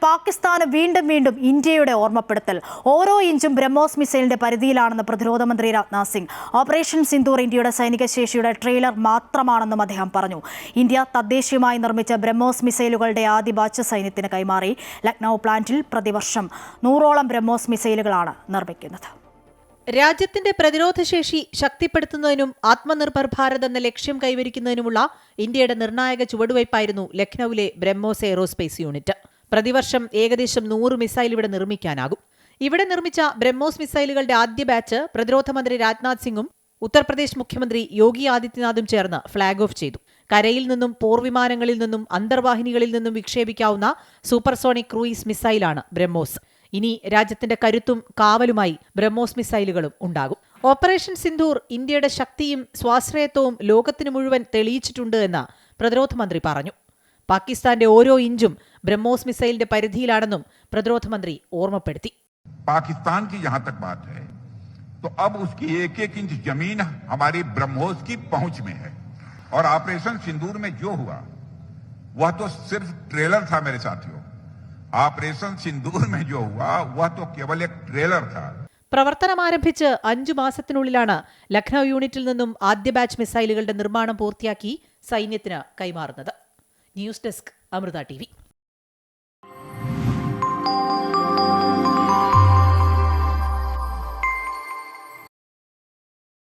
പാകിസ്ഥാന് വീണ്ടും ഇന്ത്യയുടെ ഓർമ്മപ്പെടുത്തൽ. ഓരോ ഇഞ്ചും ബ്രഹ്മോസ് മിസൈലിന്റെ പരിധിയിലാണെന്ന് പ്രതിരോധ മന്ത്രി രാജ്നാഥ് സിംഗ്. ഓപ്പറേഷൻ സിന്ദൂർ ഇന്ത്യയുടെ സൈനിക ശേഷിയുടെ ട്രെയിലർ മാത്രമാണെന്നും അദ്ദേഹം പറഞ്ഞു. ഇന്ത്യ തദ്ദേശീയമായി നിർമ്മിച്ച ബ്രഹ്മോസ് മിസൈലുകളുടെ ആദ്യ ബാച്ച് സൈന്യത്തിന് കൈമാറി. ലക്നൌ പ്ലാന്റിൽ പ്രതിവർഷം 100ഓളം ബ്രഹ്മോസ് മിസൈലുകളാണ് നിർമ്മിക്കുന്നത്. രാജ്യത്തിന്റെ പ്രതിരോധശേഷി ശക്തിപ്പെടുത്തുന്നതിനും ആത്മനിർഭർ ഭാരത് എന്ന ലക്ഷ്യം കൈവരിക്കുന്നതിനുമുള്ള ഇന്ത്യയുടെ നിർണായക ചുവടുവയ്പായിരുന്നു ലക്നൌവിലെ ബ്രഹ്മോസ് എയ്റോസ്പേസ് യൂണിറ്റ്. പ്രതിവർഷം ഏകദേശം 100 മിസൈൽ ഇവിടെ നിർമ്മിക്കാനാകും. ഇവിടെ നിർമ്മിച്ച ബ്രഹ്മോസ് മിസൈലുകളുടെ ആദ്യ ബാച്ച് പ്രതിരോധ മന്ത്രി രാജ്നാഥ് സിംഗും ഉത്തർപ്രദേശ് മുഖ്യമന്ത്രി യോഗി ആദിത്യനാഥും ചേർന്ന് ഫ്ളാഗ് ഓഫ് ചെയ്തു. കരയിൽ നിന്നും പോർവിമാനങ്ങളിൽ നിന്നും അന്തർവാഹിനികളിൽ നിന്നും വിക്ഷേപിക്കാവുന്ന സൂപ്പർസോണിക് ക്രൂയിസ് മിസൈലാണ് ബ്രഹ്മോസ്. ഇനി രാജ്യത്തിന്റെ കരുത്തും കാവലുമായി ബ്രഹ്മോസ് മിസൈലുകളും ഉണ്ടാകും. ഓപ്പറേഷൻ സിന്ദൂർ ഇന്ത്യയുടെ ശക്തിയും സ്വാശ്രയത്വവും ലോകത്തിനു മുഴുവൻ തെളിയിച്ചിട്ടുണ്ട് എന്ന് പ്രതിരോധ മന്ത്രി പറഞ്ഞു. പാകിസ്ഥാന്റെ ഓരോ ഇഞ്ചും ബ്രഹ്മോസ് മിസൈലിന്റെ പരിധിയിലാണെന്നും പ്രതിരോധ മന്ത്രി ഓർമ്മപ്പെടുത്തി. പാകിസ്ഥാൻ की जहां तक बात है तो अब उसकी एक इंच जमीन हमारी ब्रह्मोस की पहुंच में है और ऑपरेशन सिंदूर में जो हुआ वह तो सिर्फ ट्रेलर था मेरे साथियों. ऑपरेशन सिंदूर में जो हुआ वह तो केवल एक ट्रेलर था. പ്രവർത്തനം ആരംഭിച്ച് 5 മാസത്തിനുള്ളിലാണ് ലക്നൌ യൂണിറ്റിൽ നിന്നും ആദ്യ ബാച്ച് മിസൈലുകളുടെ നിർമ്മാണം പൂർത്തിയാക്കി സൈന്യത്തിന് കൈമാറുന്നത്. News desk, Amrita TV.